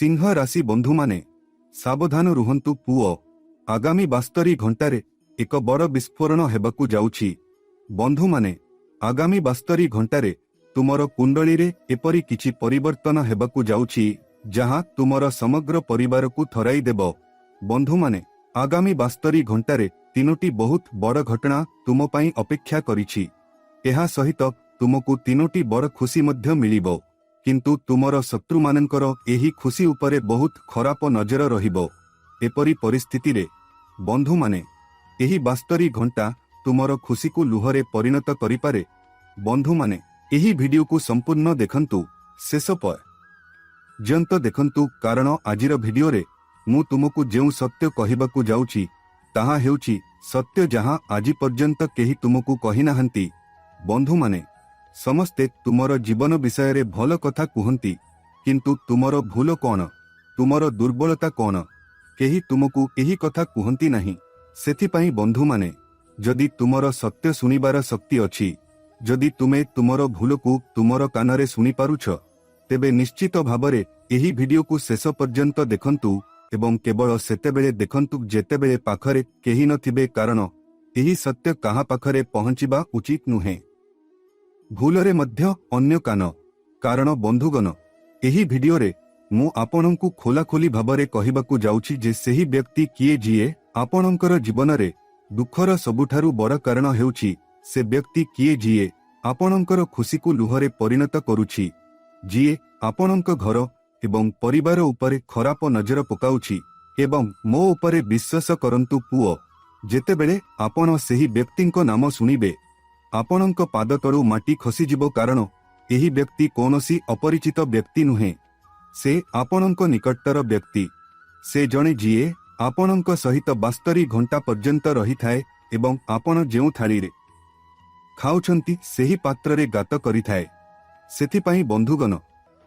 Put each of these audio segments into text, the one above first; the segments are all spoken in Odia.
सिंह राशि बंधु माने सावधान रुहंतु पुओ आगामी 72 घंटारे एक बड़ विस्फोरण हेबाकू जाउछि। बंधु माने आगामी 72 घंटारे तुमर कुंडली रे एपरी किछि परिवर्तन हेबाकू जाउछि जहां तुमर समग्र परिवार को थराई देब। बंधु माने आगामी 72 घंटारे तीनोटी बहुत बड़ घटना तुम पई अपेक्षा करिछि। एहा सहित तुमको तीनोटी बड़ खुशी मध्य मिलिबो, किंतु तुमर शत्रु मानकर एही खुशी उपरे बहुत खराब नजर रहिबो। एपरी परिस्थिति रे बंधु माने एही 72 घंटा तुमर खुशी को लुहरे परिणत करिपारे। बंधु माने एही वीडियो को संपूर्ण देखंतु, शेष पर्यंत देखंतु, कारण आजिर वीडियो रे मु तुमको जेउ सत्य कहिबाकू जाउछि ताहा हेउछि सत्य जहां आजि पर्यंत केही तुमको कहि नाहंती। बंधु माने समस्ते तुमर जीवन विषय रे भल कथा कुहंती, किंतु तुमर भूल कौन, तुमर दुर्बलता कौन, केही तुमको एही कथा कुहंती नहीं। सेथिपाई बंधु माने जदि तुमर सत्य सुनिबार शक्ति अछि, जदि तुमे तुमर भूल को तुमर कानरे सुनि पारुछ, तेबे निश्चित भावरे एही वीडियो को शेष पर्यंत देखंतु एवं केवल सेतेबेले देखंतु जेतेबेले पाखरे केही नथिबे, कारण एही सत्य काहा पाखरे पहुंचिबा उचित नुहे। भूलरे मध्य अन्य कान, कारण बंधुगण एही वीडियो रे मु आपनंकु खोलाखोली भाबरे कहिबाकू जाउछि जे सेही व्यक्ति किए जिए आपनंकर जीवन रे दुखर सबुठारु बड़ कारण हेउछि से व्यक्ति किए जिए आपनंकर खुशी को लुहरे परिणत करुछि, जिए आपनंक घर एवं परिवार उपरे खराप नजर पकाउछि। एवं मो उपरे विश्वास करंतु पुओ, जेतेबेले आपण सेही व्यक्तिंक नाम सुनिबे आपणक पाद तळु माटी खसीजिबो, कारण एही व्यक्ति कोनोसी अपरिचित व्यक्ति नुहे, से आपणक निकटतर व्यक्ति। से जणे जिए आपणक सहित 72 घंटा पर्यंत रही थाए एवं आपण जेउ थाली रे खाउछंती सेही पात्र रे गात करि थाए। सेथिपाई बंधुगण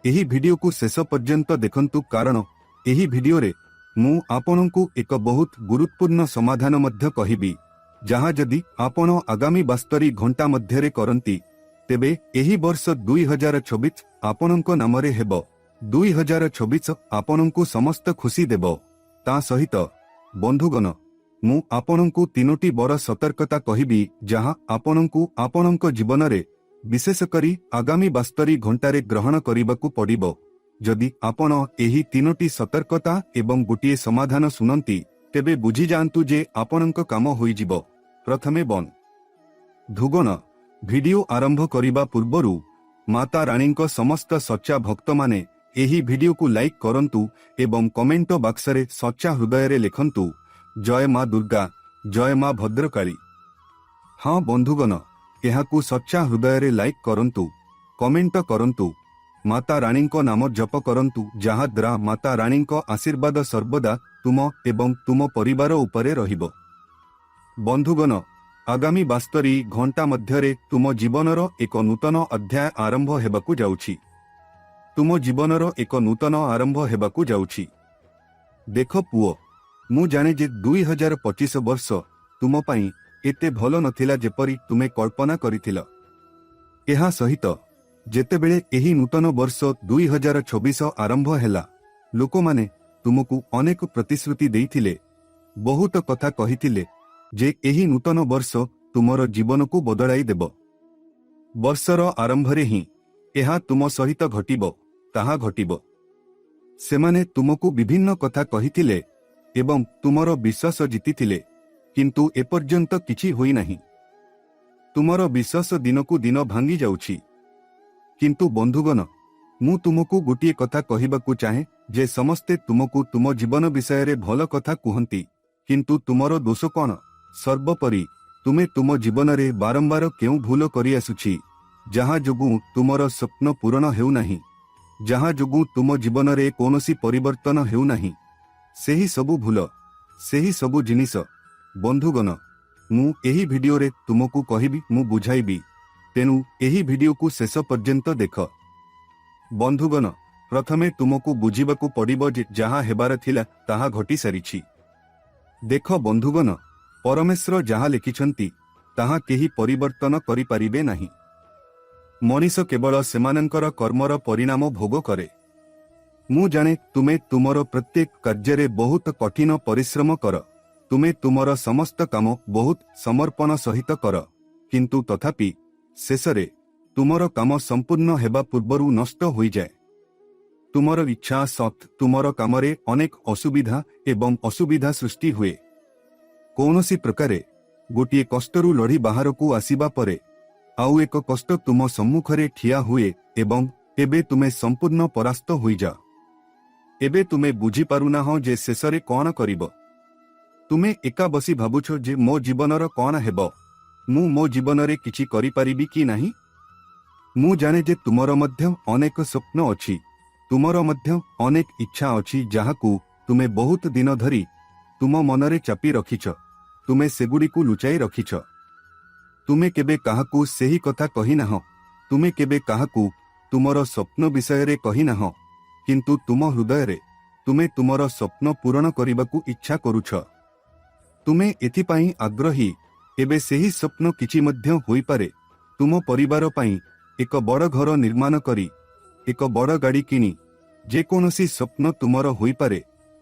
एही वीडियो को शेष पर्यंत देखंतु, कारण एही वीडियो रे मु आपणकु एक बहुत गुरुत्वपूर्ण समाधान मध्य कहिबी, जहाँ जदि आपण आगामी 72 घंटा मध्यरे करंती तेबे एही वर्ष 2026 आपणक नामरे हेबो। 2026 आपणकु समस्त खुशी देबो। ता सहित बंधुगण मु आपणकु तीनोटी बड़ सतर्कता कहिबी, जहाँ आपणकु आपणक जीवन रे विशेष करी आगामी 72 घंटारे ग्रहण करिबाकू पड़िबो। जदि आपण एही तीनोटी सतर्कता एवं गोटिए समाधान सुनंती तेबे बुझी जांतु जे आपणक काम होई जिवो। प्रथमे बंधुगण वीडियो आरंभ करिबा पूर्वरु माता रानीक समस्त सच्चा भक्त माने एही वीडियो को लाइक करंतु एवं कमेंट बॉक्स रे सच्चा हृदय रे लिखंतु जय मां दुर्गा, जय मां भद्रकाली। हाँ बंधुगण एहाकू सच्चा हृदय रे लाइक करंतु, कमेंट करंतु, माता रानीक नाम जप करंतु, जहाँ द्वारा माता रानीक आशीर्वाद सर्वदा तुम एवं तुम परिवार उपरे रहिबो। बंधुगण आगामी 72 घंटा मध्यरे तुम जीवनर एक नूतन अध्याय आरंभ हेबाकू जाउछि। तुम जीवनर एक नूतन आरंभ हेबाकू जाउछि। देख पुओ, मु जाने जे 2025 वर्ष तुम पई एते भलो नथिला जेपरी तुमे कल्पना करिथिल। एहा सहित जेतेबेले एही नूतन वर्ष 2026 आरंभ हेला, लोक माने तुमको अनेक प्रतिश्रुति देइथिले, बहुत कथा कहिथिले जे एही नूतन वर्ष तुमर जीवन को बदलाई देबो। वर्षर आरंभ रे ही एहा तुम सहित घटिबो, ताहा घटिबो। सेमाने तुमको विभिन्न कथा कहिथिले एवं तुमर विश्वास जीतिथिले, किंतु एपर्यंत किछि होई नाही। तुमर विश्वास दिनकू दिन भांगी जाउछि। किंतु बंधुगण मु तुमको गोटिए कथा कहिबाकू चाहे जे समस्ते तुमको तुम जीवन विषय रे भल कथा कुहंती, किंतु तुमर दोष कौन? सर्वोपरि तुमे तुम जीवन रे बारंबार केउ भूल करि आसुछि, जहाँ जोगु तुमर स्वप्न पूरण हेउ नाही, जहाँ जोगु तुम जीवन रे कोनोसी परिवर्तन हेउ नाही। सेही सबु भूल, सेही सबु जिनिस बंधुगण मु एही वीडियो रे तुमको कहिबी, मु बुझाइबी, तेनु एही वीडियो को शेष पर्यंत देख। बंधुगण प्रथमे तुमको बुझिबाकू पड़िबो जे जहाँ हेबार थिला ताहा घटी सारिछि। देख बंधुगण परमेश्वर जहाँ लिखिछंती ताहा केही परिवर्तन करि पारिबे नाही। मनीष केवल सेमानंकर कर्मर परिणाम भोग करे। ମୁଁ ଜାଣେ ତୁମେ ତୁମର ପ୍ରତ୍ୟେକ କାର୍ଯ୍ୟରେ ବହୁତ କଠିନ ପରିଶ୍ରମ କର। ତୁମେ ତୁମର ସମସ୍ତ କାମ ବହୁତ ସମର୍ପଣ ସହିତ କର, କିନ୍ତୁ ତଥାପି ଶେଷରେ ତୁମର କାମ ସମ୍ପୂର୍ଣ୍ଣ ହେବା ପୂର୍ବରୁ ନଷ୍ଟ ହୋଇଯାଏ। ତୁମର ଇଚ୍ଛା ସତ୍ତ୍ୱେ ତୁମର କାମରେ ଅନେକ ଅସୁବିଧା ଏବଂ ଅସୁବିଧା ସୃଷ୍ଟି ହୁଏ। କୌଣସି ପ୍ରକାରେ ଗୋଟିଏ କଷ୍ଟରୁ ଲଢ଼ି ବାହାରକୁ ଆସିବା ପରେ ଆଉ ଏକ କଷ୍ଟ ତୁମ ସମ୍ମୁଖରେ ଠିଆ ହୁଏ ଏବଂ ଏବେ ତୁମେ ସମ୍ପୂର୍ଣ୍ଣ ପରାସ୍ତ ହୋଇଯାଅ। ଏବେ ତୁମେ ବୁଝିପାରୁନାହଁ ଯେ ଶେଷରେ କ'ଣ କରିବ। ତୁମେ ଏକା ବସି ଭାବୁଛ ଯେ ମୋ ଜୀବନର କ'ଣ ହେବ, ମୁଁ ମୋ ଜୀବନରେ କିଛି କରିପାରିବି କି ନାହିଁ। ମୁଁ ଜାଣେ ଯେ ତୁମର ମଧ୍ୟ ଅନେକ ସ୍ୱପ୍ନ ଅଛି, ତୁମର ମଧ୍ୟ ଅନେକ ଇଚ୍ଛା ଅଛି ଯାହାକୁ ତୁମେ ବହୁତ ଦିନ ଧରି ତୁମ ମନରେ ଚାପି ରଖିଛ। ତୁମେ ସେଗୁଡ଼ିକୁ ଲୁଚାଇ ରଖିଛ। ତୁମେ କେବେ କାହାକୁ ସେହି କଥା କହିନାହଁ। ତୁମେ କେବେ କାହାକୁ ତୁମର ସ୍ୱପ୍ନ ବିଷୟରେ କହିନାହଁ, କିନ୍ତୁ ତୁମ ହୃଦୟରେ ତୁମେ ତୁମର ସ୍ୱପ୍ନ ପୂରଣ କରିବାକୁ ଇଚ୍ଛା କରୁଛ। ତୁମେ ଏଥିପାଇଁ ଆଗ୍ରହୀ। ଏବେ ସେହି ସ୍ୱପ୍ନ କିଛି ମଧ୍ୟ ହୋଇପାରେ। ତୁମ ପରିବାର ପାଇଁ ଏକ ବଡ଼ ଘର ନିର୍ମାଣ କରି, ଏକ ବଡ଼ ଗାଡ଼ି କିଣି, ଯେକୌଣସି ସ୍ୱପ୍ନ ତୁମର ହୋଇପାରେ।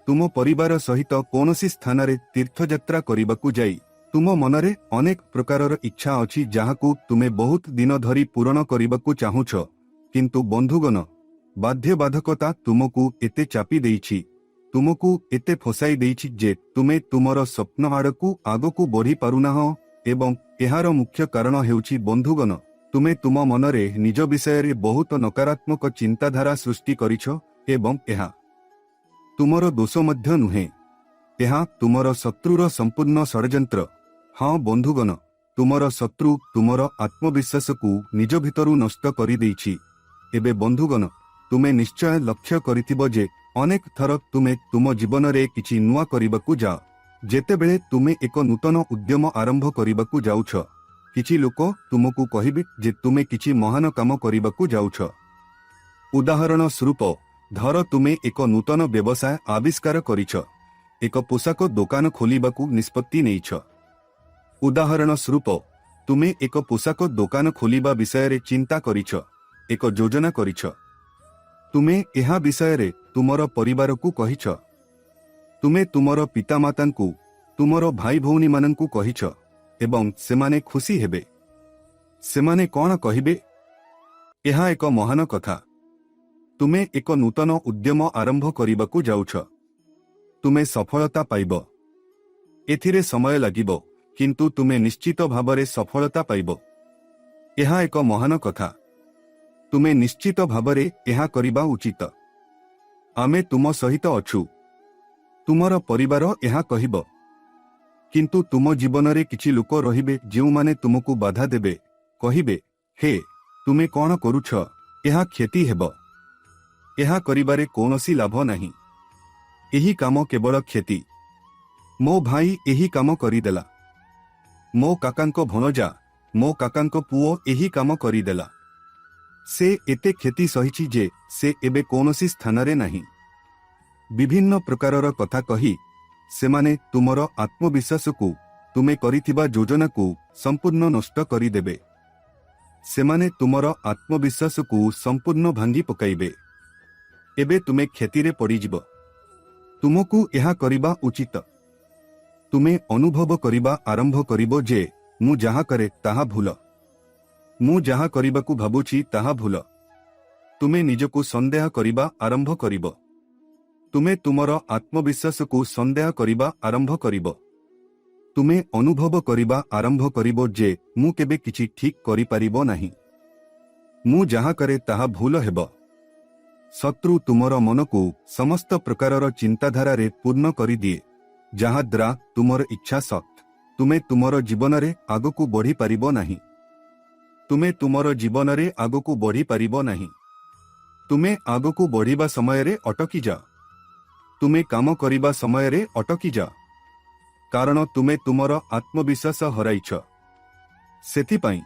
ତୁମ ପରିବାର ସହିତ କୌଣସି ସ୍ଥାନରେ ତୀର୍ଥଯାତ୍ରା କରିବାକୁ ଯାଇ ତୁମ ମନରେ ଅନେକ ପ୍ରକାରର ଇଚ୍ଛା ଅଛି ଯାହାକୁ ତୁମେ ବହୁତ ଦିନ ଧରି ପୂରଣ କରିବାକୁ ଚାହୁଁଛ, କିନ୍ତୁ ବନ୍ଧୁଗଣ, ବାଧ୍ୟବାଧକତା ତୁମକୁ ଏତେ ଚାପି ଦେଇଛି, ତୁମକୁ ଏତେ ଫସାଇ ଦେଇଛି ଯେ ତୁମେ ତୁମର ସ୍ୱପ୍ନ ଆଡ଼କୁ ଆଗକୁ ବଢ଼ି ପାରୁନାହଁ। ଏବଂ ଏହାର ମୁଖ୍ୟ କାରଣ ହେଉଛି ବନ୍ଧୁଗଣ, ତୁମେ ତୁମ ମନରେ ନିଜ ବିଷୟରେ ବହୁତ ନକାରାତ୍ମକ ଚିନ୍ତାଧାରା ସୃଷ୍ଟି କରିଛ ଏବଂ ଏହା ତୁମର ଦୋଷ ମଧ୍ୟ ନୁହେଁ। ଏହା ତୁମର ଶତ୍ରୁର ସମ୍ପୂର୍ଣ୍ଣ ଷଡ଼ଯନ୍ତ୍ର। ହଁ ବନ୍ଧୁଗଣ, ତୁମର ଶତ୍ରୁ ତୁମର ଆତ୍ମବିଶ୍ୱାସକୁ ନିଜ ଭିତରୁ ନଷ୍ଟ କରିଦେଇଛି। ଏବେ ବନ୍ଧୁଗଣ, ତୁମେ ନିଶ୍ଚୟ ଲକ୍ଷ୍ୟ କରିଥିବ ଯେ ଅନେକ ଥର ତୁମେ ତୁମ ଜୀବନରେ କିଛି ନୂଆ କରିବାକୁ ଯାଅ। ଯେତେବେଳେ ତୁମେ ଏକ ନୂତନ ଉଦ୍ୟମ ଆରମ୍ଭ କରିବାକୁ ଯାଉଛ, କିଛି ଲୋକ ତୁମକୁ କହିବେ ଯେ ତୁମେ କିଛି ମହାନ କାମ କରିବାକୁ ଯାଉଛ। ଉଦାହରଣ ସ୍ୱରୂପ, ଧର ତୁମେ ଏକ ନୂତନ ବ୍ୟବସାୟ ଆବିଷ୍କାର କରିଛ, ଏକ ପୋଷାକ ଦୋକାନ ଖୋଲିବାକୁ ନିଷ୍ପତ୍ତି ନେଇଛ। ଉଦାହରଣ ସ୍ୱରୂପ, ତୁମେ ଏକ ପୋଷାକ ଦୋକାନ ଖୋଲିବା ବିଷୟରେ ଚିନ୍ତା କରିଛ, ଏକ ଯୋଜନା କରିଛ। ତୁମେ ଏହା ବିଷୟରେ ତୁମର ପରିବାରକୁ କହିଛ। ତୁମେ ତୁମର ପିତାମାତାଙ୍କୁ, ତୁମର ଭାଇ ଭଉଣୀମାନଙ୍କୁ କହିଛ ଏବଂ ସେମାନେ ଖୁସି ହେବେ। ସେମାନେ କ'ଣ କହିବେ? ଏହା ଏକ ମହାନ କଥା। ତୁମେ ଏକ ନୂତନ ଉଦ୍ୟମ ଆରମ୍ଭ କରିବାକୁ ଯାଉଛ। ତୁମେ ସଫଳତା ପାଇବ। ଏଥିରେ ସମୟ ଲାଗିବ, କିନ୍ତୁ ତୁମେ ନିଶ୍ଚିତ ଭାବରେ ସଫଳତା ପାଇବ। ଏହା ଏକ ମହାନ କଥା। ତୁମେ ନିଶ୍ଚିତ ଭାବରେ ଏହା କରିବା ଉଚିତ। ଆମେ ତୁମ ସହିତ ଅଛୁ। ତୁମର ପରିବାର ଏହା କହିବ। କିନ୍ତୁ ତୁମ ଜୀବନରେ କିଛି ଲୋକ ରହିବେ ଯେଉଁମାନେ ତୁମକୁ ବାଧା ଦେବେ, କହିବେ, ହେ, ତୁମେ କ'ଣ କରୁଛ? ଏହା କ୍ଷତି ହେବ। ଏହା କରିବାରେ କୌଣସି ଲାଭ ନାହିଁ। ଏହି କାମ କେବଳ କ୍ଷତି। ମୋ ଭାଇ ଏହି କାମ କରିଦେଲା। ମୋ କାକାଙ୍କ ଭଣଜା, ମୋ କାକାଙ୍କ ପୁଅ ଏହି କାମ କରିଦେଲା। ସେ ଏତେ କ୍ଷତି ସହିଛି ଯେ ସେ ଏବେ କୌଣସି ସ୍ଥାନରେ ନାହିଁ। ବିଭିନ୍ନ ପ୍ରକାରର କଥା କହି ସେମାନେ ତୁମର ଆତ୍ମବିଶ୍ୱାସକୁ, ତୁମେ କରିଥିବା ଯୋଜନାକୁ ସମ୍ପୂର୍ଣ୍ଣ ନଷ୍ଟ କରିଦେବେ। ସେମାନେ ତୁମର ଆତ୍ମବିଶ୍ୱାସକୁ ସମ୍ପୂର୍ଣ୍ଣ ଭାଙ୍ଗି ପକାଇବେ। ଏବେ ତୁମେ କ୍ଷତିରେ ପଡ଼ିଯିବ। ତୁମକୁ ଏହା କରିବା ଉଚିତ। ତୁମେ ଅନୁଭବ କରିବା ଆରମ୍ଭ କରିବ ଯେ ମୁଁ ଯାହା କରେ ତାହା ଭୁଲ। ମୁଁ ଯାହା କରିବାକୁ ଭାବୁଛି ତାହା ଭୁଲ। ତୁମେ ନିଜକୁ ସନ୍ଦେହ କରିବା ଆରମ୍ଭ କରିବ। ତୁମେ ତୁମର ଆତ୍ମବିଶ୍ୱାସକୁ ସନ୍ଦେହ କରିବା ଆରମ୍ଭ କରିବ। ତୁମେ ଅନୁଭବ କରିବା ଆରମ୍ଭ କରିବ ଯେ ମୁଁ କେବେ କିଛି ଠିକ୍ କରିପାରିବ ନାହିଁ। ମୁଁ ଯାହା କରେ ତାହା ଭୁଲ ହେବ। ଶତ୍ରୁ ତୁମର ମନକୁ ସମସ୍ତ ପ୍ରକାରର ଚିନ୍ତାଧାରାରେ ପୂର୍ଣ୍ଣ କରିଦିଏ, ଯାହାଦ୍ୱାରା ତୁମର ଇଚ୍ଛା ସତ୍ତ୍ୱେ ତୁମେ ତୁମର ଜୀବନରେ ଆଗକୁ ବଢ଼ିପାରିବ ନାହିଁ। ତୁମେ ତୁମର ଜୀବନରେ ଆଗକୁ ବଢ଼ିପାରିବ ନାହିଁ। ତୁମେ ଆଗକୁ ବଢ଼ିବା ସମୟରେ ଅଟକିଯାଅ। ତୁମେ କାମ କରିବା ସମୟରେ ଅଟକିଯାଅ, କାରଣ ତୁମେ ତୁମର ଆତ୍ମବିଶ୍ୱାସ ହରାଇଛ। ସେଥିପାଇଁ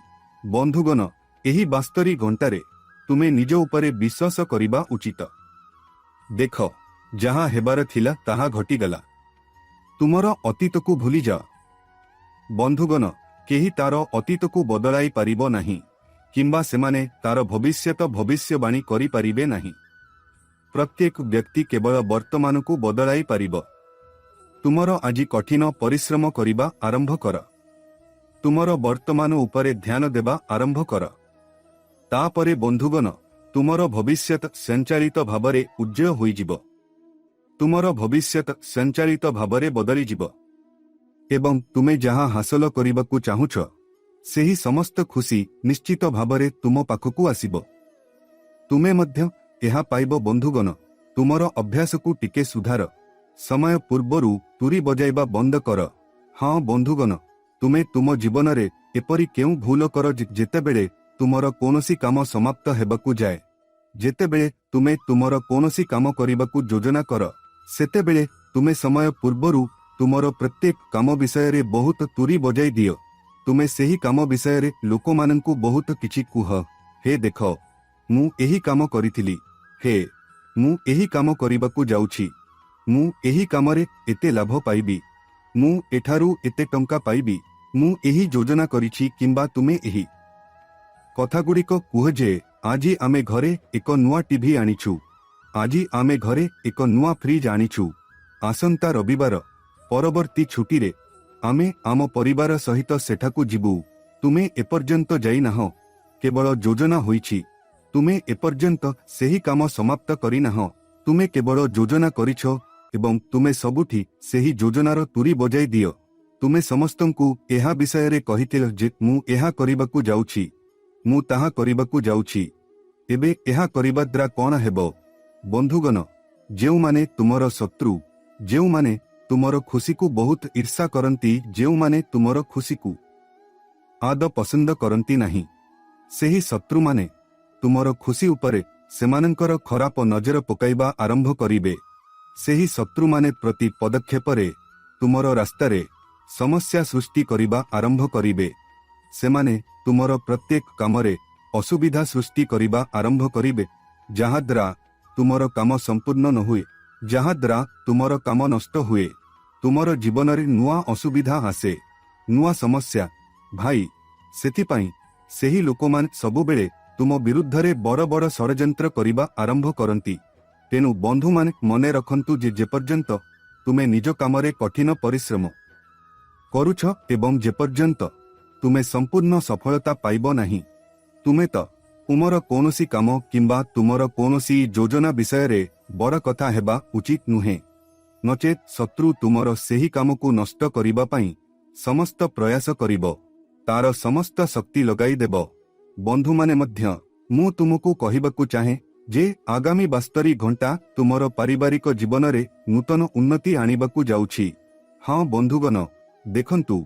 ବନ୍ଧୁଗଣ, ଏହି 72 ଘଣ୍ଟାରେ ତୁମେ ନିଜ ଉପରେ ବିଶ୍ୱାସ କରିବା ଉଚିତ। ଦେଖ, ଯାହା ହେବାର ଥିଲା ତାହା ଘଟିଗଲା। ତୁମର ଅତୀତକୁ ଭୁଲିଯାଅ। ବନ୍ଧୁଗଣ, କେହି ତାର ଅତୀତକୁ ବଦଳାଇ ପାରିବ ନାହିଁ, କିମ୍ବା ସେମାନେ ତାର ଭବିଷ୍ୟତ ଭବିଷ୍ୟବାଣୀ କରିପାରିବେ ନାହିଁ। प्रत्येक व्यक्ति केवल वर्तमान को बदलाई पारिब। तुमर आज कठिन परिश्रम करिबा आरंभ कर। तुमर वर्तमान उपरे ध्यान देबा आरंभ कर। तापरे बंधुगण तुमर भविष्यत संचालित भावरे उज्जय होइजिब। तुमर भविष्यत संचालित भावरे बदली जिब एवं तुमे जहा हासिल करिबाकू चाहुछ सेही समस्त खुशी निश्चित भावरे तुम पाखकू आसिब। तुमे मध्य एहा पाइब बंधुगण। तुमर अभ्यास को टिके सुधार। समय पूर्वरु तुरी बजाइबा बंद कर। हाँ बंधुगण, तुमे तुम जीवन रे एपरी केउ भूल कर जेतेबेले तुमर कोनोसी काम समाप्त हेबाकू जाए। जेतेबेले तुमे तुमर कोनोसी काम करिबाकू योजना कर सेतेबेले तुमे समय पूर्वरु तुमर प्रत्येक काम विषय रे बहुत तुरी बजाई दियो। तुमे सेही काम विषय रे लोकमानंकू बहुत किछि कुह। हे देख मु एही काम करिथिली। हे मु एही काम करिबाकू जाउछि। मु एही कामरे एते लाभ पाइबी। मु एठारू एते टंका पाइबी। मु एही योजना करिछि किंबा तुमे एही कथागुड़िक कुह जे आजी आमे घरे एक नुआ टीवी आनिछु। आजी आमे घरे एक नुआ फ्रिज आनिछु। आसंता रविवार परवर्ती छुट्टी रे आमे आम परिवार सहित सेठाकू जिबु। तुमे एपर्यंत जाई नाह, केवल योजना होईछि। तुमे एपर्यंत सेही काम समाप्त करि नाह, तुमे केवल योजना करिछ एवं तुमे सबुठी सेही योजनार तुरी बजाई दियो। तुमे समस्तंकू एहा विषय रे कहिथिल जे मु एहा करिबाकू जाउछि, मु ताहा करिबाकू जाउछि। एबे एहा करिबा द्वारा कोन हेबो? बंधुगण, जेउ माने तुमर शत्रु, जेउ माने तुमर खुशी को बहुत ईर्षा करंती, जेउ माने तुमर खुशी को आद पसंद करंती नहीं, सेही शत्रु माने तुमर खुशी उपरे सेमानंकर खराप नजर पकाइबा आरंभ करिबे। सेही शत्रु माने प्रति पदक्षेपरे तुमर रास्तारे समस्या सृष्टि करिबा आरंभ करिबे। सेमाने तुमर प्रत्येक कामरे असुविधा सृष्टि करिबा आरंभ करिबे, जहाद्रा तुमर काम संपूर्ण न हुए, जहाद्रा तुमर काम नष्ट हुए। तुमर जीवन रे नुआ असुविधा आसे, नुआ समस्या। भाई सेथिपाई सेही लोकमान सबुबेले तुम विरुद्धरे बड़ बड़ षड़यंत्र करिबा आरंभ करंती। तेनु बंधु माने मने रखंतु जे जेपर्यंत तुमे निज कामरे कठिन परिश्रम करुछ एवं जेपर्यंत तुमे संपूर्ण सफलता पाइब नाही, तुमे तो तुमर कोनोसी काम किंबा तुमर कोनोसी योजना विषय रे बड़ कथा हेबा उचित नुहे। नचेत शत्रु तुमर सेही काम को नष्ट करिबा पई समस्त प्रयास करिबो, तार समस्त शक्ति लगाई देबो। बंधु माने मध्य मु तुमको कहिबाकू चाहे जे आगामी 72 घंटा तुमर पारिवारिक जीवन रे नूतन उन्नति आनिबाकू जाउछि। हाँ बंधुगण, देखंतु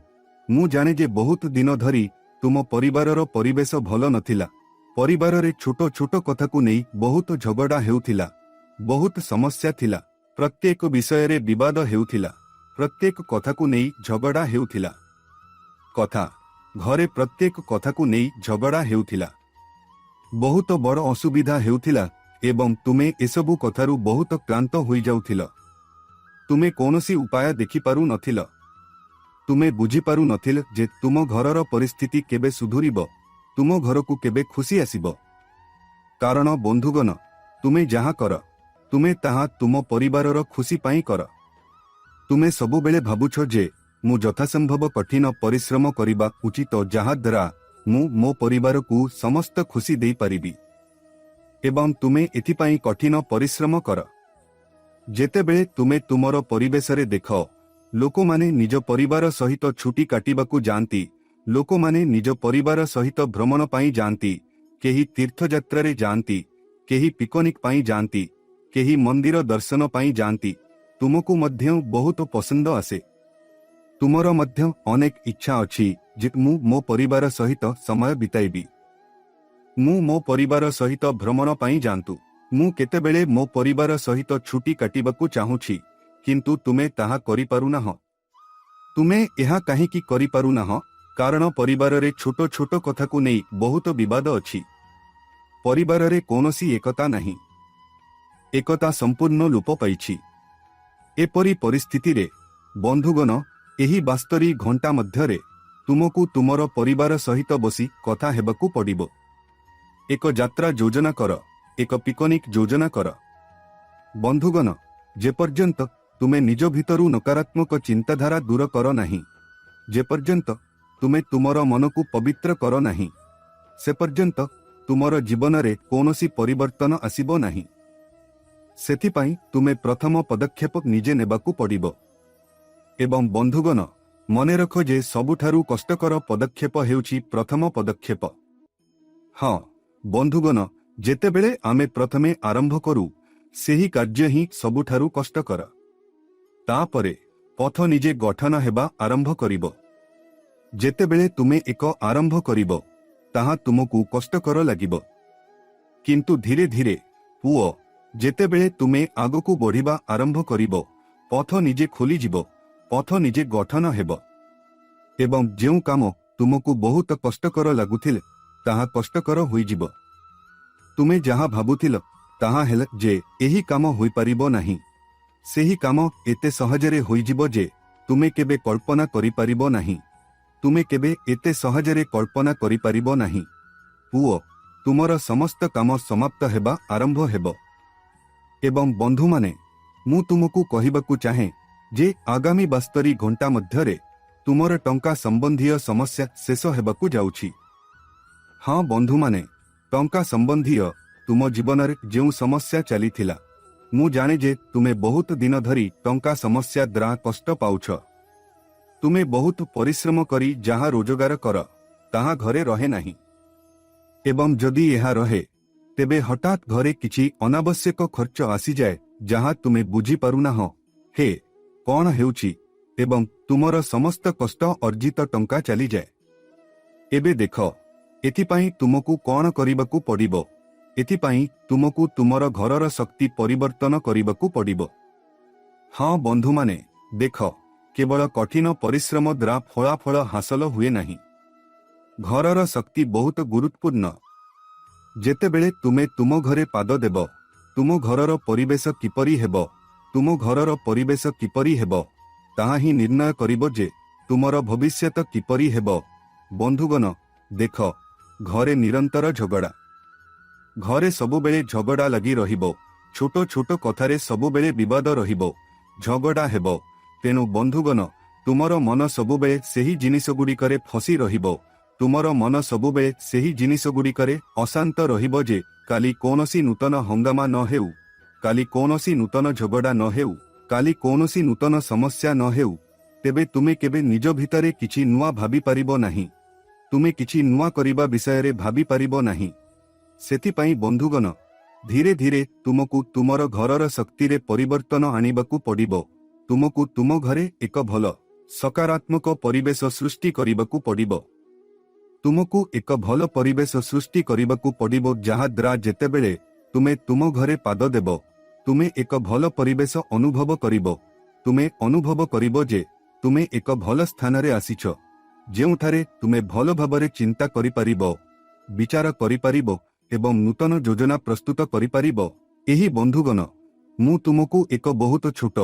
मु जाने जे बहुत दिन धरी तुम परिवारर परिवेश भल नथिला। परिवार रे छोट छोट कथा को नहीं बहुत झगड़ा हेउथिला, बहुत समस्या थिला। प्रत्येक विषय रे विवाद हेउथिला, प्रत्येक कथा को नहीं झगड़ा हेउथिला। कथा घरे प्रत्येक कथा को नहीं झगड़ा हेउथिला, बहुत बड़ असुविधा हेउथिला एवं तुमे एसबु कथारू बहुत क्लांत होई जाउथिल। तुमे कोनोसी उपाय देखि पारु नथिल। तुमे बुझी पारु नथिल जे तुम घरर परिस्थिति केबे सुधुरिब, तुम घर को केबे खुशी आसिब। कारण बंधुगण, तुमे जहा कर तुमे ताहा तुम परिवारर खुशी पाई कर। तुमे सबु बेले भाबुछ जे मु यथासंभव कठिन परिश्रम करिबा उचित, जहा द्वारा मु मो परिवार को समस्त खुशी देई पारिबी एवं तुमे एथिपाई कठिन परिश्रम कर। जेतेबेले तुमे तुमर परिवेश रे देख लोक माने निज परिवार सहित छुट्टी काटिबाकू जांती, लोक माने निज परिवार सहित भ्रमण पाई जांती, केही तीर्थयात्रा रे जांती, केही पिकनिक पाई जांती, केही मंदिर दर्शन पाई जांती। तुमको मध्य बहुत पसंद आसे। तुमर मध्य अनेक इच्छा अछि जे मु मो परिवार सहित समय बिताइबी, मु मो परिवार सहित भ्रमण पाई जांतु, मु केतेबेले मो परिवार सहित छुट्टी काटिबाकू चाहुछि, किंतु तुमे ताहा करि पारु नाह। तुमे एहा काहेकि करि पारु नाह? कारण परिवार रे छोट छोट कथा को नहीं बहुत विवाद अछि। परिवार रे कोनोसी एकता नहीं, एकता संपूर्ण लोप पाइछि। एपरी परिस्थिति रे बंधुगण एही 72 घंटा मध्यरे तुमको तुमर परिवार सहित बसी कथा हेबाकू पड़िबो। एक यात्रा योजना कर, एक पिकनिक योजना कर, ବନ୍ଧୁଗଣ, ଯେପର୍ଯ୍ୟନ୍ତ ତୁମେ ନିଜ ଭିତରୁ ନକାରାତ୍ମକ ଚିନ୍ତାଧାରା ଦୂର କର ନାହିଁ, ଯେପର୍ଯ୍ୟନ୍ତ ତୁମେ ତୁମର ମନକୁ ପବିତ୍ର କର ନାହିଁ, ସେ ପର୍ଯ୍ୟନ୍ତ ତୁମର ଜୀବନରେ କୌଣସି ପରିବର୍ତ୍ତନ ଆସିବ ନାହିଁ। ସେଥିପାଇଁ ତୁମେ ପ୍ରଥମ ପଦକ୍ଷେପ ନିଜେ ନେବାକୁ ପଡ଼ିବ। ଏବଂ ବନ୍ଧୁଗଣ, ମନେ ରଖ ଯେ ସବୁଠାରୁ କଷ୍ଟକର ପଦକ୍ଷେପ ହେଉଛି ପ୍ରଥମ ପଦକ୍ଷେପ। ହଁ ବନ୍ଧୁଗଣ, ଯେତେବେଳେ ଆମେ ପ୍ରଥମେ ଆରମ୍ଭ କରୁ, ସେହି କାର୍ଯ୍ୟ ହିଁ ସବୁଠାରୁ କଷ୍ଟକର। ତାପରେ ପଥ ନିଜେ ଗଠନ ହେବା ଆରମ୍ଭ କରିବ। ଯେତେବେଳେ ତୁମେ ଏକ ଆରମ୍ଭ କରିବ, ତାହା ତୁମକୁ କଷ୍ଟକର ଲାଗିବ, କିନ୍ତୁ ଧୀରେ ଧୀରେ ପୁଅ, ଯେତେବେଳେ ତୁମେ ଆଗକୁ ବଢ଼ିବା ଆରମ୍ଭ କରିବ, ପଥ ନିଜେ ଖୋଲିଯିବ, ପଥ ନିଜେ ଗଠନ ହେବ। ଏବଂ ଯେଉଁ କାମ ତୁମକୁ ବହୁତ କଷ୍ଟକର ଲାଗୁଥିଲେ, ତାହା କଷ୍ଟକର ହୋଇଯିବ। ତୁମେ ଯାହା ଭାବୁଥିଲ ତାହା ହେଲା ଯେ ଏହି କାମ ହୋଇପାରିବ ନାହିଁ, ସେହି କାମ ଏତେ ସହଜରେ ହୋଇଯିବ ଯେ ତୁମେ କେବେ କଳ୍ପନା କରିପାରିବ ନାହିଁ। ତୁମେ କେବେ ଏତେ ସହଜରେ କଳ୍ପନା କରିପାରିବ ନାହିଁ। ପୁଅ, ତୁମର ସମସ୍ତ କାମ ସମାପ୍ତ ହେବା ଆରମ୍ଭ ହେବ। ଏବଂ ବନ୍ଧୁମାନେ, ମୁଁ ତୁମକୁ କହିବାକୁ ଚାହେଁ ଯେ ଆଗାମୀ 72 ଘଣ୍ଟା ମଧ୍ୟରେ ତୁମର ଟଙ୍କା ସମ୍ବନ୍ଧୀୟ ସମସ୍ୟା ଶେଷ ହେବାକୁ ଯାଉଛି। ହଁ ବନ୍ଧୁମାନେ, ଟଙ୍କା ସମ୍ବନ୍ଧୀୟ ତୁମ ଜୀବନରେ ଯେଉଁ ସମସ୍ୟା ଚାଲିଥିଲା, ମୁଁ ଜାଣେ ଯେ ତୁମେ ବହୁତ ଦିନ ଧରି ଟଙ୍କା ସମସ୍ୟା ଦ୍ୱାରା କଷ୍ଟ ପାଉଛ। ତୁମେ ବହୁତ ପରିଶ୍ରମ କରି ଯାହା ରୋଜଗାର କର, ତାହା ଘରେ ରହେ ନାହିଁ। ଏବଂ ଯଦି ଏହା ରହେ, ତେବେ ହଠାତ୍ ଘରେ କିଛି ଅନାବଶ୍ୟକ ଖର୍ଚ୍ଚ ଆସିଯାଏ, ଯାହା ତୁମେ ବୁଝିପାରୁନାହଁ ହେ କ'ଣ ହେଉଛି, ଏବଂ ତୁମର ସମସ୍ତ କଷ୍ଟ ଅର୍ଜିତ ଟଙ୍କା ଚାଲିଯାଏ। ଏବେ ଦେଖ, ଏଥିପାଇଁ ତୁମକୁ କ'ଣ କରିବାକୁ ପଡ଼ିବ? ଏଥିପାଇଁ ତୁମକୁ ତୁମର ଘରର ଶକ୍ତି ପରିବର୍ତ୍ତନ କରିବାକୁ ପଡ଼ିବ। ହଁ ବନ୍ଧୁମାନେ, ଦେଖ, କେବଳ କଠିନ ପରିଶ୍ରମ ଦ୍ୱାରା ଫଳାଫଳ ହାସଲ ହୁଏ ନାହିଁ। ଘରର ଶକ୍ତି ବହୁତ ଗୁରୁତ୍ୱପୂର୍ଣ୍ଣ। ଯେତେବେଳେ ତୁମେ ତୁମ ଘରେ ପାଦ ଦେବ, ତୁମ ଘରର ପରିବେଶ କିପରି ହେବ, ତୁମ ଘରର ପରିବେଶ କିପରି ହେବ, ତାହା ହିଁ ନିର୍ଣ୍ଣୟ କରିବ ଯେ ତୁମର ଭବିଷ୍ୟତ କିପରି ହେବ। ବନ୍ଧୁଗଣ, ଦେଖ, ଘରେ ନିରନ୍ତର ଝଗଡ଼ା। ଘରେ ସବୁବେଳେ ଝଗଡ଼ା ଲାଗି ରହିବ। ଛୋଟ ଛୋଟ କଥାରେ ସବୁବେଳେ ବିବାଦ ରହିବ, ଝଗଡ଼ା ହେବ। ତେଣୁ ବନ୍ଧୁଗଣ, ତୁମର ମନ ସବୁବେଳେ ସେହି ଜିନିଷଗୁଡ଼ିକରେ ଫସି ରହିବ। ତୁମର ମନ ସବୁବେଳେ ସେହି ଜିନିଷଗୁଡ଼ିକରେ ଅଶାନ୍ତ ରହିବ ଯେ କାଲି କୌଣସି ନୂତନ ହଙ୍ଗାମା ନ ହେଉ, କାଲି କୌଣସି ନୂତନ ଝଗଡ଼ା ନ ହେଉ, କାଲି କୌଣସି ନୂତନ ସମସ୍ୟା ନ ହେଉ। ତେବେ ତୁମେ କେବେ ନିଜ ଭିତରେ କିଛି ନୂଆ ଭାବିପାରିବ ନାହିଁ। ତୁମେ କିଛି ନୂଆ କରିବା ବିଷୟରେ ଭାବିପାରିବ ନାହିଁ। ସେଥିପାଇଁ ବନ୍ଧୁଗଣ, ଧୀରେ ଧୀରେ ତୁମକୁ ତୁମର ଘରର ଶକ୍ତିରେ ପରିବର୍ତ୍ତନ ଆଣିବାକୁ ପଡ଼ିବ। ତୁମକୁ ତୁମ ଘରେ ଏକ ଭଲ ସକାରାତ୍ମକ ପରିବେଶ ସୃଷ୍ଟି କରିବାକୁ ପଡ଼ିବ। ତୁମକୁ ଏକ ଭଲ ପରିବେଶ ସୃଷ୍ଟି କରିବାକୁ ପଡ଼ିବ, ଯାହାଦ୍ୱାରା ଯେତେବେଳେ ତୁମେ ତୁମ ଘରେ ପାଦ ଦେବ, ତୁମେ ଏକ ଭଲ ପରିବେଶ ଅନୁଭବ କରିବ। ତୁମେ ଅନୁଭବ କରିବ ଯେ ତୁମେ ଏକ ଭଲ ସ୍ଥାନରେ ଆସିଛ, ଯେଉଁଠାରେ ତୁମେ ଭଲ ଭାବରେ ଚିନ୍ତା କରିପାରିବ, ବିଚାର କରିପାରିବ ଏବଂ ନୂତନ ଯୋଜନା ପ୍ରସ୍ତୁତ କରିପାରିବ। ଏହି ବନ୍ଧୁଗଣ, ମୁଁ ତୁମକୁ ଏକ ବହୁତ ଛୋଟ,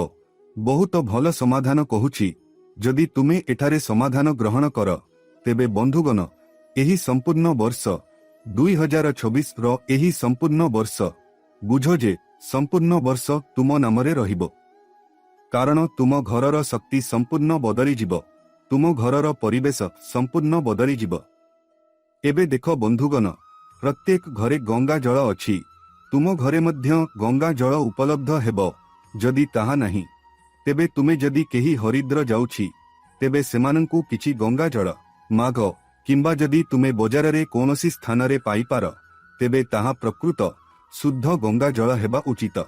ବହୁତ ଭଲ ସମାଧାନ କହୁଛି। ଯଦି ତୁମେ ଏଠାରେ ସମାଧାନ ଗ୍ରହଣ କର, ତେବେ ବନ୍ଧୁଗଣ, ଏହି ସମ୍ପୂର୍ଣ୍ଣ ବର୍ଷ 2026ର ଏହି ସମ୍ପୂର୍ଣ୍ଣ ବର୍ଷ, ବୁଝ ଯେ ସମ୍ପୂର୍ଣ୍ଣ ବର୍ଷ ତୁମ ନାମରେ ରହିବ। କାରଣ ତୁମ ଘରର ଶକ୍ତି ସମ୍ପୂର୍ଣ୍ଣ ବଦଳିଯିବ, ତୁମ ଘରର ପରିବେଶ ସମ୍ପୂର୍ଣ୍ଣ ବଦଳିଯିବ। ଏବେ ଦେଖ ବନ୍ଧୁଗଣ, ପ୍ରତ୍ୟେକ ଘରେ ଗଙ୍ଗା ଜଳ ଅଛି। ତୁମ ଘରେ ମଧ୍ୟ ଗଙ୍ଗା ଜଳ ଉପଲବ୍ଧ ହେବ। ଯଦି ତାହା ନାହିଁ, ତେବେ ତୁମେ ଯଦି କେହି ହରିଦ୍ର ଯାଉଛି, ତେବେ ସେମାନଙ୍କୁ କିଛି ଗଙ୍ଗା ଜଳ ମାଗ, କିମ୍ବା ଯଦି ତୁମେ ବଜାରରେ କୌଣସି ସ୍ଥାନରେ ପାଇପାର, ତେବେ ତାହା ପ୍ରକୃତ ଶୁଦ୍ଧ ଗଙ୍ଗା ଜଳ ହେବା ଉଚିତ।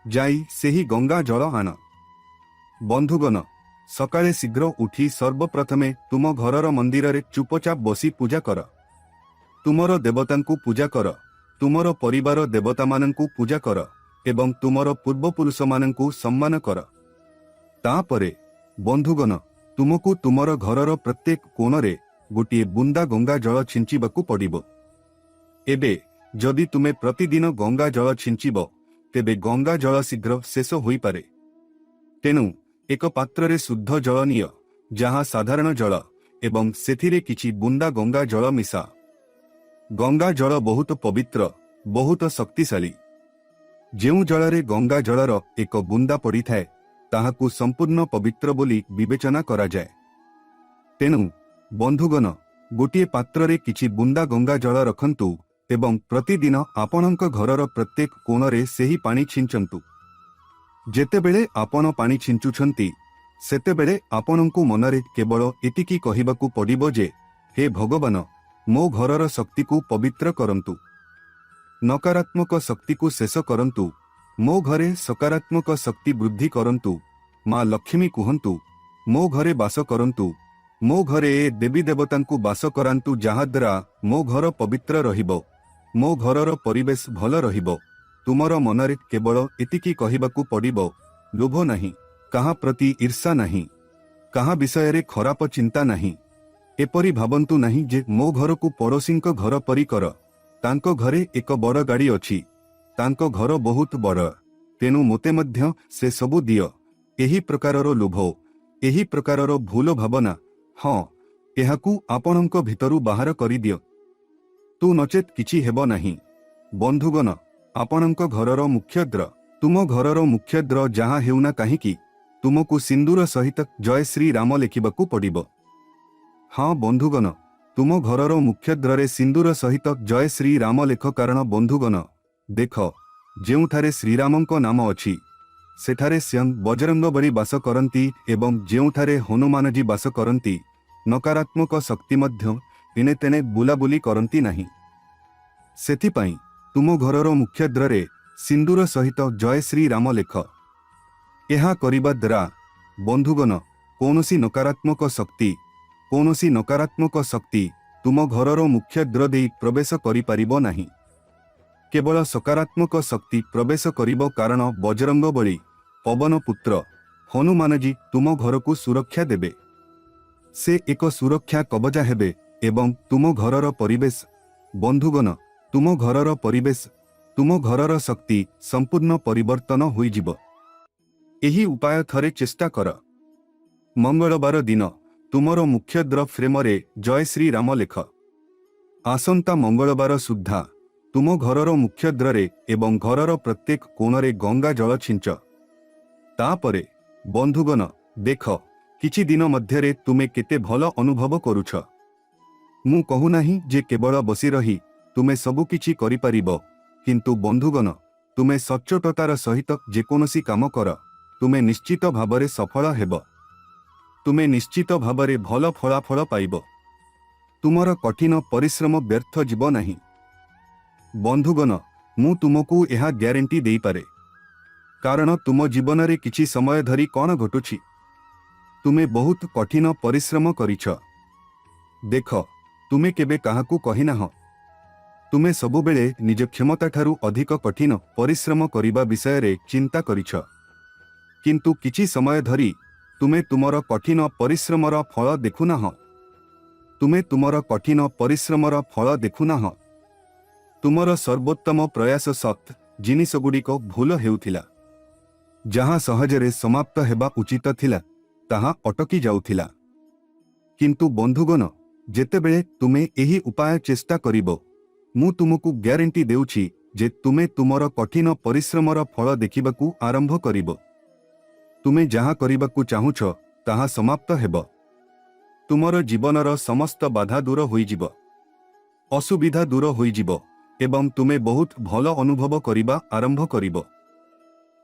ଯାଇ ସେହି ଗଙ୍ଗା ଜଳ ଆଣ। ବନ୍ଧୁଗଣ, ସକାଳେ ଶୀଘ୍ର ଉଠି ସର୍ବପ୍ରଥମେ ତୁମ ଘରର ମନ୍ଦିରରେ ଚୁପଚାପ ବସି ପୂଜା କର। ତୁମର ଦେବତାଙ୍କୁ ପୂଜା କର, ତୁମର ପରିବାର ଦେବତାମାନଙ୍କୁ ପୂଜା କର ଏବଂ ତୁମର ପୂର୍ବପୁରୁଷମାନଙ୍କୁ ସମ୍ମାନ କର। ତାପରେ ବନ୍ଧୁଗଣ, ତୁମକୁ ତୁମର ଘରର ପ୍ରତ୍ୟେକ କୋଣରେ ଗୋଟିଏ ବୁନ୍ଦା ଗଙ୍ଗା ଜଳ ଛିଞ୍ଚିବାକୁ ପଡ଼ିବ। ଏବେ ଯଦି ତୁମେ ପ୍ରତିଦିନ ଗଙ୍ଗା ଜଳ ଛିଞ୍ଚିବ, ତେବେ ଗଙ୍ଗା ଜଳ ଶୀଘ୍ର ଶେଷ ହୋଇପାରେ। ତେଣୁ ଏକ ପାତ୍ରରେ ଶୁଦ୍ଧ ଜଳ ନିଅ, ଯାହା ସାଧାରଣ ଜଳ, ଏବଂ ସେଥିରେ କିଛି ବୁନ୍ଦା ଗଙ୍ଗା ଜଳ ମିଶା। ଗଙ୍ଗା ଜଳ ବହୁତ ପବିତ୍ର, ବହୁତ ଶକ୍ତିଶାଳୀ। ଯେଉଁ ଜଳରେ ଗଙ୍ଗା ଜଳର ଏକ ବୁନ୍ଦା ପଡ଼ିଥାଏ ତାହାକୁ ସମ୍ପୂର୍ଣ୍ଣ ପବିତ୍ର ବୋଲି ବିବେଚନା କରାଯାଏ। ତେଣୁ ବନ୍ଧୁଗଣ, ଗୋଟିଏ ପାତ୍ରରେ କିଛି ବୁନ୍ଦା ଗଙ୍ଗା ଜଳ ରଖନ୍ତୁ ଏବଂ ପ୍ରତିଦିନ ଆପଣଙ୍କ ଘରର ପ୍ରତ୍ୟେକ କୋଣରେ ସେହି ପାଣି ଛିଞ୍ଚନ୍ତୁ। ଯେତେବେଳେ ଆପଣ ପାଣି ଛିଞ୍ଚୁଛନ୍ତି ସେତେବେଳେ ଆପଣଙ୍କୁ ମନରେ କେବଳ ଏତିକି କହିବାକୁ ପଡ଼ିବ ଯେ, ହେ ଭଗବାନ, ମୋ ଘରର ଶକ୍ତିକୁ ପବିତ୍ର କରନ୍ତୁ, ନକାରାତ୍ମକ ଶକ୍ତିକୁ ଶେଷ କରନ୍ତୁ, ମୋ ଘରେ ସକାରାତ୍ମକ ଶକ୍ତି ବୃଦ୍ଧି କରନ୍ତୁ। ମା ଲକ୍ଷ୍ମୀ କୁହନ୍ତୁ, ମୋ ଘରେ ବାସ କରନ୍ତୁ, ମୋ ଘରେ ଏ ଦେବୀ ଦେବତାଙ୍କୁ ବାସ କରାନ୍ତୁ, ଯାହାଦ୍ୱାରା ମୋ ଘର ପବିତ୍ର ରହିବ, ମୋ ଘରର ପରିବେଶ ଭଲ ରହିବ। ତୁମର ମନରେ କେବଳ ଏତିକି କହିବାକୁ ପଡ଼ିବ, ଲୋଭ ନାହିଁ, କାହା ପ୍ରତି ଈର୍ଷା ନାହିଁ, କାହା ବିଷୟରେ ଖରାପ ଚିନ୍ତା ନାହିଁ। ଏପରି ଭାବନ୍ତୁ ନାହିଁ ଯେ ମୋ ଘରକୁ ପଡ଼ୋଶୀଙ୍କ ଘର ପରି କର, ତାଙ୍କ ଘରେ ଏକ ବଡ଼ ଗାଡ଼ି ଅଛି, ତାଙ୍କ ଘର ବହୁତ ବଡ଼, ତେଣୁ ମୋତେ ମଧ୍ୟ ସେ ସବୁ ଦିଅ। ଏହି ପ୍ରକାରର ଲୋଭ, ଏହି ପ୍ରକାରର ଭୁଲ ଭାବନା, ହଁ, ଏହାକୁ ଆପଣଙ୍କ ଭିତରୁ ବାହାର କରିଦିଅ। ତୁ ନଚେତ୍ କିଛି ହେବ ନାହିଁ। ବନ୍ଧୁଗଣ, ଆପଣଙ୍କ ଘରର ମୁଖ୍ୟଦ୍ର, ତୁମ ଘରର ମୁଖ୍ୟଦ୍ର ଯାହା ହେଉନା କାହିଁକି, ତୁମକୁ ସିନ୍ଦୁର ସହିତ ଜୟ ଶ୍ରୀ ରାମ ଲେଖିବାକୁ ପଡ଼ିବ। ହଁ ବନ୍ଧୁଗଣ, ତୁମ ଘରର ମୁଖ୍ୟଦ୍ରରେ ସିନ୍ଦୁର ସହିତ ଜୟ ଶ୍ରୀ ରାମ ଲେଖ, କାରଣ ବନ୍ଧୁଗଣ ଦେଖ, ଯେଉଁଠାରେ ଶ୍ରୀରାମଙ୍କ ନାମ ଅଛି ସେଠାରେ ସ୍ୱୟଂ ବଜରଙ୍ଗବଲି ବାସ କରନ୍ତି ଏବଂ ଯେଉଁଠାରେ ହନୁମାନଜୀ ବାସ କରନ୍ତି ନକାରାତ୍ମକ ଶକ୍ତି ମଧ୍ୟ ଏଣେ ତେଣେ ବୁଲାବୁଲି କରନ୍ତି ନାହିଁ। ସେଥିପାଇଁ ତୁମ ଘରର ମୁଖ୍ୟଦ୍ରରେ ସିନ୍ଦୁର ସହିତ ଜୟ ଶ୍ରୀ ରାମ ଲେଖ। ଏହା କରିବା ଦ୍ୱାରା ବନ୍ଧୁଗଣ କୌଣସି ନକାରାତ୍ମକ ଶକ୍ତି ତୁମ ଘରର ମୁଖ୍ୟଦ୍ୱାର ଦେଇ ପ୍ରବେଶ କରିପାରିବ ନାହିଁ। କେବଳ ସକାରାତ୍ମକ ଶକ୍ତି ପ୍ରବେଶ କରିବ, କାରଣ ବଜରଙ୍ଗବଲି, ପବନ ପୁତ୍ର ହନୁମାନଜୀ ତୁମ ଘରକୁ ସୁରକ୍ଷା ଦେବେ। ସେ ଏକ ସୁରକ୍ଷା କବଚ ହେବେ ଏବଂ ତୁମ ଘରର ପରିବେଶ, ବନ୍ଧୁଗଣ, ତୁମ ଘରର ପରିବେଶ, ତୁମ ଘରର ଶକ୍ତି ସମ୍ପୂର୍ଣ୍ଣ ପରିବର୍ତ୍ତନ ହୋଇଯିବ। ଏହି ଉପାୟ ଥରେ ଚେଷ୍ଟା କର। ମଙ୍ଗଳବାର ଦିନ ତୁମର ମୁଖ୍ୟଦ୍ୱାର ଫ୍ରେମରେ ଜୟ ଶ୍ରୀ ରାମ ଲେଖ। ଆସନ୍ତା ମଙ୍ଗଳବାର ସୁଦ୍ଧା ତୁମ ଘରର ମୁଖ୍ୟଦ୍ୱାରରେ ଏବଂ ଘରର ପ୍ରତ୍ୟେକ କୋଣରେ ଗଙ୍ଗା ଜଳ ଛିଞ୍ଚ। ତାପରେ ବନ୍ଧୁଗଣ ଦେଖ, କିଛି ଦିନ ମଧ୍ୟରେ ତୁମେ କେତେ ଭଲ ଅନୁଭବ କରୁଛ। ମୁଁ କହୁନାହିଁ ଯେ କେବଳ ବସି ରହି ତୁମେ ସବୁକିଛି କରିପାରିବ, କିନ୍ତୁ ବନ୍ଧୁଗଣ ତୁମେ ସଚ୍ଚୋଟତାର ସହିତ ଯେକୌଣସି କାମ କର, ତୁମେ ନିଶ୍ଚିତ ଭାବରେ ସଫଳ ହେବ। ତୁମେ ନିଶ୍ଚିତ ଭାବରେ ଭଲ ଫଳାଫଳ ପାଇବ। ତୁମର କଠିନ ପରିଶ୍ରମ ବ୍ୟର୍ଥ ଯିବ ନାହିଁ। ବନ୍ଧୁଗଣ, ମୁଁ ତୁମକୁ ଏହା ଗ୍ୟାରେଣ୍ଟି ଦେଇପାରେ, କାରଣ ତୁମ ଜୀବନରେ କିଛି ସମୟ ଧରି କ'ଣ ଘଟୁଛି, ତୁମେ ବହୁତ କଠିନ ପରିଶ୍ରମ କରିଛ। ଦେଖ, ତୁମେ କେବେ କାହାକୁ କହିନାହଁ, ତୁମେ ସବୁବେଳେ ନିଜ କ୍ଷମତାଠାରୁ ଅଧିକ କଠିନ ପରିଶ୍ରମ କରିବା ବିଷୟରେ ଚିନ୍ତା କରିଛ, କିନ୍ତୁ କିଛି ସମୟ ଧରି ତୁମେ ତୁମର କଠିନ ପରିଶ୍ରମର ଫଳ ଦେଖୁନାହଁ। ତୁମେ ତୁମର କଠିନ ପରିଶ୍ରମର ଫଳ ଦେଖୁନାହଁ। ତୁମର ସର୍ବୋତ୍ତମ ପ୍ରୟାସ ସତ୍ତ୍ୱେ ଜିନିଷଗୁଡ଼ିକ ଭୁଲ ହେଉଥିଲା। ଯାହା ସହଜରେ ସମାପ୍ତ ହେବା ଉଚିତ ଥିଲା ତାହା ଅଟକି ଯାଉଥିଲା। କିନ୍ତୁ ବନ୍ଧୁଗଣ, ଯେତେବେଳେ ତୁମେ ଏହି ଉପାୟ ଚେଷ୍ଟା କରିବ, ମୁଁ ତୁମକୁ ଗ୍ୟାରେଣ୍ଟି ଦେଉଛି ଯେ ତୁମେ ତୁମର କଠିନ ପରିଶ୍ରମର ଫଳ ଦେଖିବାକୁ ଆରମ୍ଭ କରିବ। ତୁମେ ଯାହା କରିବାକୁ ଚାହୁଁଛ ତାହା ସମାପ୍ତ ହେବ। ତୁମର ଜୀବନର ସମସ୍ତ ବାଧା ଦୂର ହୋଇଯିବ, ଅସୁବିଧା ଦୂର ହୋଇଯିବ ଏବଂ ତୁମେ ବହୁତ ଭଲ ଅନୁଭବ କରିବା ଆରମ୍ଭ କରିବ।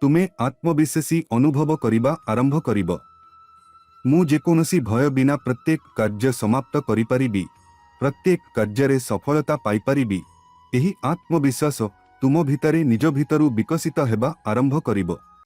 ତୁମେ ଆତ୍ମବିଶ୍ୱାସୀ ଅନୁଭବ କରିବା ଆରମ୍ଭ କରିବ। ମୁଁ ଯେକୌଣସି ଭୟ ବିନା ପ୍ରତ୍ୟେକ କାର୍ଯ୍ୟ ସମାପ୍ତ କରିପାରିବି, ପ୍ରତ୍ୟେକ କାର୍ଯ୍ୟରେ ସଫଳତା ପାଇପାରିବି। ଏହି ଆତ୍ମବିଶ୍ୱାସ ତୁମ ଭିତରେ ନିଜ ଭିତରୁ ବିକଶିତ ହେବା ଆରମ୍ଭ କରିବ।